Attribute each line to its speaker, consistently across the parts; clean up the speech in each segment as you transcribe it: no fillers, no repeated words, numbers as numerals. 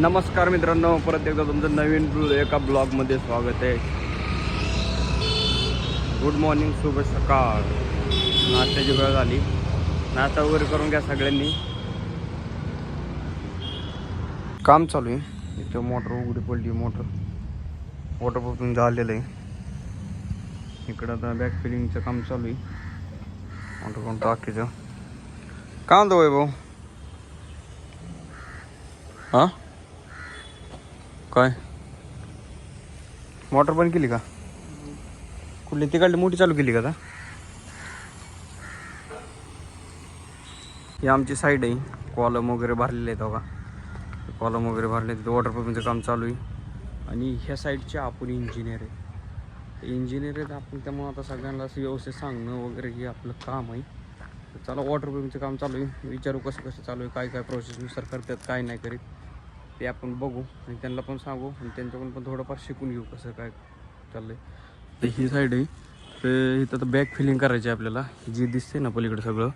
Speaker 1: नमस्कार मित्रांनो, परत एकदा तुमचं नवीन एका ब्लॉगमध्ये स्वागत आहे. गुड मॉर्निंग, शुभ सकाळ. नाश्त्याची वेळ झाली. नाश्ता वगैरे करून घ्या सगळ्यांनी. काम चालू आहे इथं. मोटर उघडी पडली. मोटर वॉटरप्रूफिंग झालेलं आहे. इकडं आता बॅक फिलिंगचं काम चालू आहे. मोटर कोण टाकीचं काय म्हणतो वैभव? हां, काय मोटर बंद केली का? कुठली तिकडली मोठी चालू केली का आता? ही आमची साईड आहे. कॉलम वगैरे भरलेले आहेत बघा. कॉलम वगैरे भरले, तिथं वॉटरप्रूफिंगचं काम चालू आहे. आणि ह्या साईडचे आपण इंजिनियर आहे. इंजिनियर आहेत आपण, त्यामुळे आता सगळ्यांना असं व्यवस्थित सांगणं वगैरे हे आपलं काम आहे. तर चला, वॉटरप्रूफिंगचं काम चालू आहे. विचारू कसं कसं चालू आहे, काय काय प्रोसेसनुसार करतात, काय नाही करीत ते आपण बघू आणि त्यांना पण सांगू आणि त्यांच्याकडून पण थोडंफार शिकून घेऊ कसं काय चाललं आहे. तर ही साईड आहे. तर इथं तर बॅक फिलिंग करायची आपल्याला. जी दिसते ना पलीकडे सगळं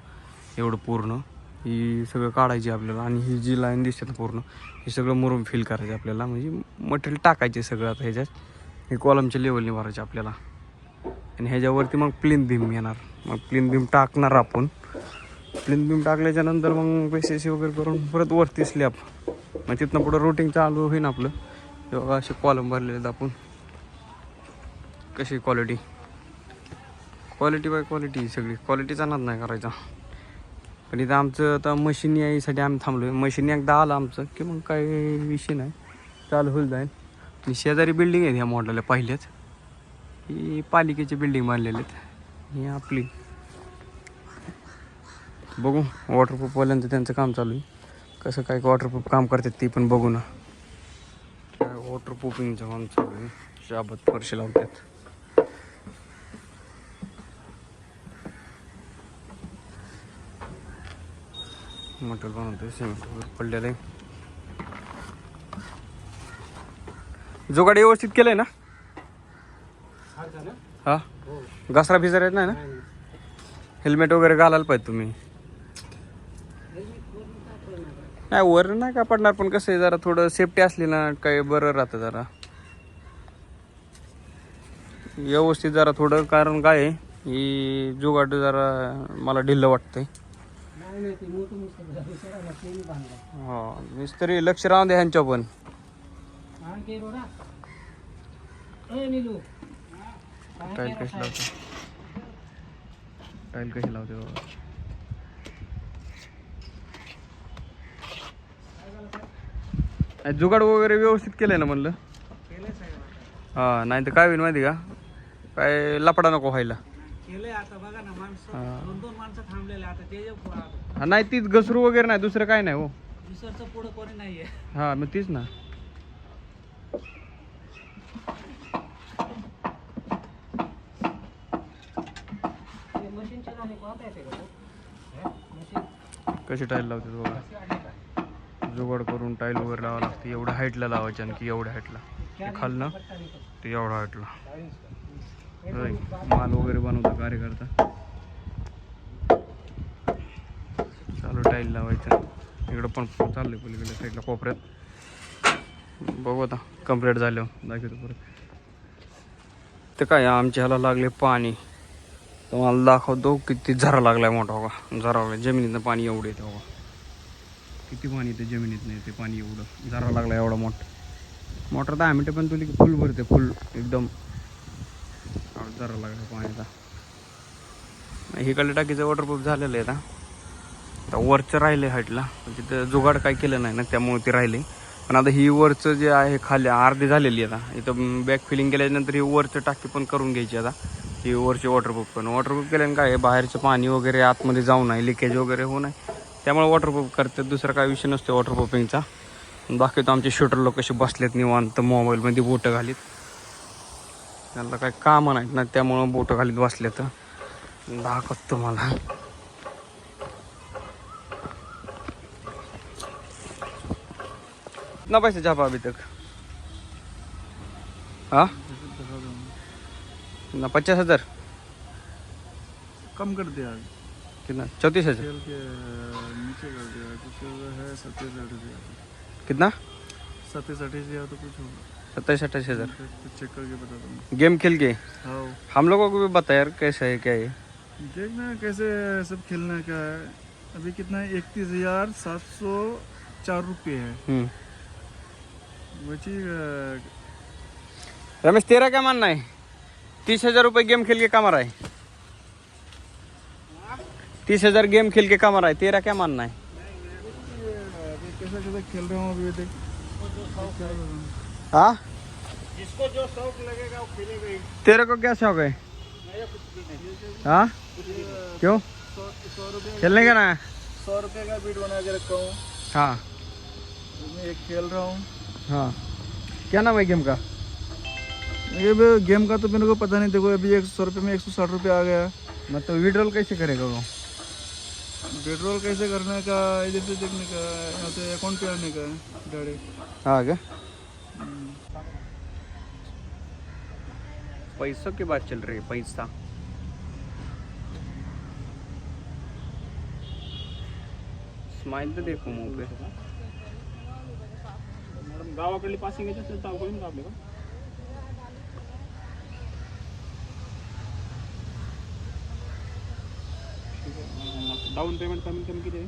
Speaker 1: एवढं पूर्ण, ही सगळं काढायची आपल्याला. आणि ही जी लाईन दिसते ना पूर्ण, हे सगळं मुरुम फिल करायचं आपल्याला. म्हणजे मटेरियल टाकायचे सगळं आता ह्याच्यात. हे कॉलमच्या लेवलने भरायचे आपल्याला. आणि ह्याच्यावरती मग प्लेन बीम येणार. मग प्लेन बीम टाकणार आपण. प्लेन बीम टाकल्याच्यानंतर मग पेसेसी वगैरे करून परत वरती स्लॅब. मग तिथनं पुढं रोटिंग चालू होईन आपलं. तेव्हा असे कॉलम भरलेले आहेत आपण. कशी क्वालिटी बाय क्वालिटी, सगळी क्वालिटीचा नाद नाही करायचा. पण इथं आमचं आता मशीन यायसाठी आम्ही थांबलो आहे. मशीन एकदा आलं आमचं की मग काही विषय नाही, चालू होईल जाईल. आणि शेजारी बिल्डिंग आहेत ह्या मॉडेलला पहिल्याच. ही पालिकेची बिल्डिंग बांधलेली आहेत. ही आपली. बघू वॉटरप्रूफवाल्यांचं त्यांचं काम चालू आहे. कसं काय वॉटरप्रूफ काम करतात ती पण बघू ना. काय वॉटरप्रूफिंगचं काम चालू आहे. शाबत फरशी लावतात. मटेरियल बनवते. सिमेंट पडलेलं आहे. जुगाड व्यवस्थित केलंय ना? हा, घसरा भिजरा येत नाही ना? हेल्मेट वगैरे घालायला पाहिजे तुम्ही. नाही वर नाही का पडणार, पण कसं आहे जरा थोडं सेफ्टी असली ना काही बरं राहतं जरा व्यवस्थित जरा थोडं. कारण काय आहे, ही जुगाड जरा मला ढिल्लं वाटतंय. हा, मिस्त्री लक्ष राहून दे ह्यांच्या पण. टाईल कशी लावते, टाईल कशी लावते बाबा. जुगाड वगैरे व्यवस्थित केलंय ना म्हणलं. हा, नाही तर काय होईल माहिती का, काय लपडा नको व्हायला. हा, नाही तीच घसरू वगैरे नाही, दुसरं काय नाही हो. हा, मग तीच ना. कशी टाईल लावते बघा. जुगाड करून टाईल वगैरे लावावं लागते. एवढ्या हाईटला लावायची, आणखी एवढ्या हाईटला खालनं ते एवढ्या हाईटला. माल वगैरे बनवतो कार्यकर्ता. चालू टाईल लावायचं. इकडं पण चाललंय पलीकडे साईडला कोपऱ्यात. बघू आता कंप्लीट झाल्यावर दाखवतो परत. तर काय आमच्या ह्याला लागले पाणी. तुम्हाला दाखवतो किती झरा लागलाय मोठा बघा. झरा जमिनीतनं पाणी एवढं येतं बघा. किती पाणी येते जमिनीत नाही ते पाणी एवढं झरा लागला एवढा मोठा. मोटर 10 मिनटं पण तुली फुल भरते, फुल एकदम झरा लागला पाण्याचा. इकडल्या टाकीचं वॉटरप्रूफ झालेलं आहे. आता वरचं राहिलं आहे हाईटला, तिथं जुगाड काय केलं नाही ना, त्यामुळे ते राहिले. पण आता ही वरचं जे आहे खाली अर्धी झालेली आहे. आता इथं बॅक फिलिंग केल्यानंतर ही वरचं टाकी पण करून घ्यायची. आता ही वरची वॉटरप्रूफ केल्यानं काय आहे, बाहेरचं पाणी वगैरे आतमध्ये जाऊ नये, लिकेज वगैरे होऊ नये, त्यामुळे वॉटरप्रूफ करतात. दुसरा काय विषय नसतो वॉटरप्रूफिंगचा. बाकी तर आमचे शूटर लोक कसे बसलेत निवांत मोबाईलमध्ये बोटं घालीत. त्यांना काय कामं नाहीत ना, त्यामुळं बोटं घालीत बसलेत. दाखवतो तुम्हाला. कितना पैसे छापा अभी तक? हाँ, कितना? 50,000
Speaker 2: कम कर दिया,
Speaker 1: कितना? 34,000
Speaker 2: तेल के नीचे कर दिया, कुछ है 27,000 रुपया।
Speaker 1: कितना?
Speaker 2: 27-28 तो कुछ होगा।
Speaker 1: 27-28 हज़ार।
Speaker 2: चेक करके बता दूँगा।
Speaker 1: गेम खेल के
Speaker 2: हाँ
Speaker 1: हम लोगों को भी बता यार कैसा है क्या है।
Speaker 2: देखना कैसे सब खेलना क्या है। अभी कितना है, 31,704 रुपये है। बची
Speaker 1: रमेश तेरा क्या मानना है? 30,000 रुपये गेम खेल के कमा रहा है। 30,000 गेम खेल के कमा रहा है, तेरा क्या मानना है?
Speaker 2: कैसा कैसा खेल रहा हूँ अभी देख।
Speaker 1: हाँ
Speaker 2: जिसको जो शौक लगेगा वो खेलेगा ही।
Speaker 1: तेरे को क्या शौक है? हाँ क्यों
Speaker 2: 100 रुपये
Speaker 1: खेलने का ना?
Speaker 2: 100 रुपये का बीट बना के रखा हूँ।
Speaker 1: हाँ
Speaker 2: उसमें एक खेल रहा हूँ।
Speaker 1: हाँ क्या नाम है गेम का?
Speaker 2: ये भी गेम का तो मेरे को पता नहीं। देखो अभी 100 रुपये में 160 रुपये आ गया।
Speaker 1: मतलब विड्रॉल कैसे करेगा वो?
Speaker 2: पेट्रोल कैसे करने का, इधर से देखने का, यहाँ से अकाउंट पे आने का डायरेक्ट।
Speaker 1: हाँ क्या पैसों की बात चल रही है, पैसा। स्माइल तो देखो मुंह पे।
Speaker 3: मॅडम गावाकडली पासिंग याच्यात चालू होईल का आपल्याला? डाऊन पेमेंट कमीत कमी किती आहे?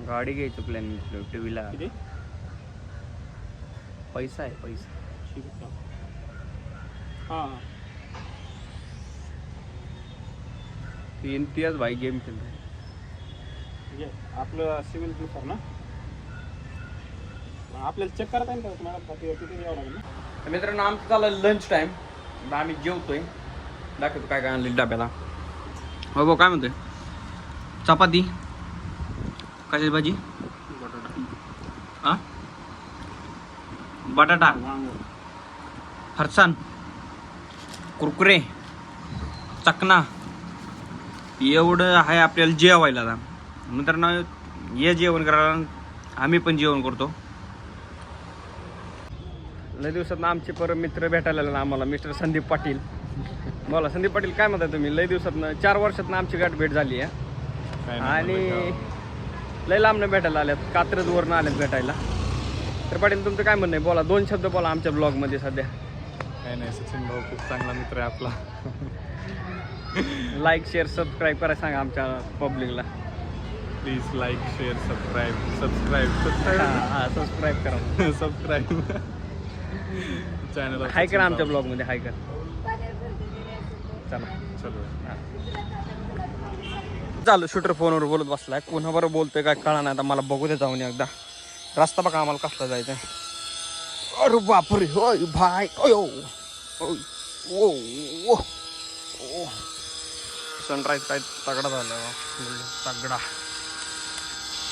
Speaker 1: गाडी घ्यायचं प्लॅन टीव्हीला
Speaker 3: किती?
Speaker 1: पैसा आहे पैसा.
Speaker 3: ठीक आहे चालेल. हां
Speaker 1: इम्तियाज भाई गेम खेल रहे.
Speaker 3: म्हणजे आपलं सिव्हिल नुसार ना आपल्याला चेक करता येईल का तुम्हाला किती यावं लागेल ना?
Speaker 1: मित्रांनो आमचं झालं लंच टाइम. आम्ही जेवतोय. दाखवतो काय काय आणलं डब्याला. हो भाऊ काय म्हणतोय? चपाती कशाची भाजी? बटाटा फरसाण कुरकुरे चकना एवढं आहे आपल्याला जेवायला. आता मित्रांनो ये जेवण करायला. आम्ही पण जेवण करतो. लय दिवसात आमचे परम मित्र भेटायला आले ना आम्हाला. मिस्टर संदीप पाटील. बोला संदीप पाटील काय म्हणताय तुम्ही? लय दिवसातनं 4 वर्षातनं आमची गाठ भेट झाली आहे आणि लय लांबनं भेटायला आल्यात. कात्रजवरनं आल्यात भेटायला. तर पाटील तुमचं काय म्हणणं आहे? बोला 2 शब्द बोला आमच्या ब्लॉगमध्ये सध्या.
Speaker 2: काय नाही, सचिन भाऊ खूप चांगला मित्र आहे आपला.
Speaker 1: लाईक शेअर सबस्क्राईब करायला सांगा आमच्या पब्लिकला.
Speaker 2: प्लीज लाईक शेअर सबस्क्राईब
Speaker 1: हां सबस्क्राईब करा.
Speaker 2: सबस्क्राईब चॅनल
Speaker 1: हाय करा आमच्या ब्लॉगमध्ये हाय करा. चला
Speaker 2: चलो.
Speaker 1: चालू शूटर फोनवर बोलत बसलाय. कोणाबरोबर बोलतोय काय कळा नाही. आता मला बघू दे जाऊन एकदा. रस्ता बघा आम्हाला कसला जायचा. अरे बापरे होय भाई. ओ सनराईज काय तगडा झाला. तगडा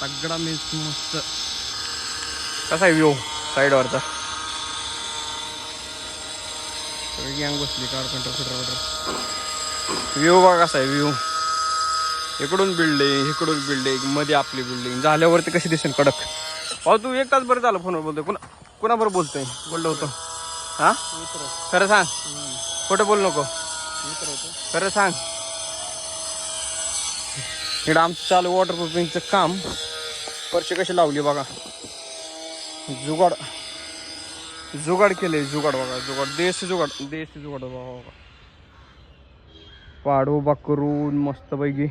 Speaker 1: तगडा मीन्स मस्त. कसा आहे व्ह्यू साईडवरचा? सगळी गँग बसली कार कंट्रोल व्ह्यू बघा कसा आहे व्ह्यू. इकडून बिल्डिंग मध्ये आपली बिल्डिंग झाल्यावरती कशी दिसेल कडक. भाऊ तू 1 तास बरं झालं फोनवर बोलतोय. कोणाबरोबर बोलतोय? बोललो होतो. हां खरं सांग. खोटं बोल नको. खरं सांग. इकडं आमचं चालू वॉटरप्रूफिंगचं काम. फरशी कशी लावली बघा. जुगाड केले. जुगाड बघा. देशी जुगाड बघा. पाड उभा करून मस्तपैकी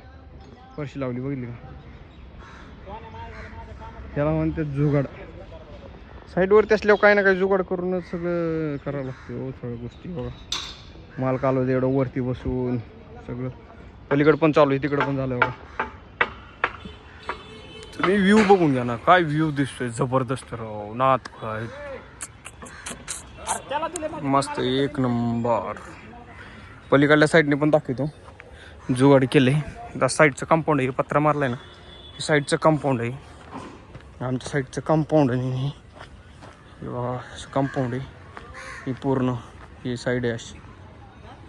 Speaker 1: फरशी लावली. बघितली का? त्याला म्हणते जुगाड. साईडवरती असल्यावर काही ना काही जुगाड करूनच सगळं करावं लागतं हो. सगळ्या गोष्टी बघा. माल कालवते एवढं वरती बसून सगळं. पलीकडं पण चालू आहे तिकडं पण झालं बघा. तुम्ही व्ह्यू बघून घ्या ना. काय व्ह्यू दिसतोय जबरदस्त राव. नाथ काय मस्त 1 नंबर. पलीकडल्या साईडने पण दाखवतो. जुगाड केले. त्या साईडचं कंपाऊंड आहे. पत्रा मारलाय ना. साईडचं कंपाऊंड आहे. आमच्या साईडचं कंपाऊंड आहे. कंपाऊंड आहे. ही पूर्ण ही साईड आहे अशी.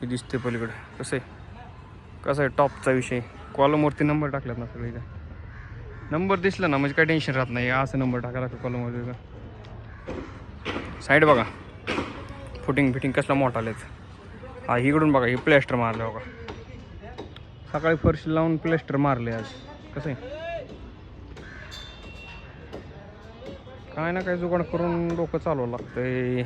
Speaker 1: ही दिसते पलीकडे. कसं आहे टॉपचा विषय. कॉलमवरती नंबर टाकल्यात ना सगळे. इथे नंबर दिसला ना म्हणजे काही टेन्शन राहत नाही. असं नंबर टाकायला लागतो कॉलमवरती. साईड बघा. फिटिंग कसला मोठा आलेत. हा इकडून बघा. हे प्लॅस्टर मारलं बघा. सकाळी फरशी लावून प्लॅस्टर मारले आज. कसं आहे काय ना काय जुगाड करून डोकं चालवावं लागतंय.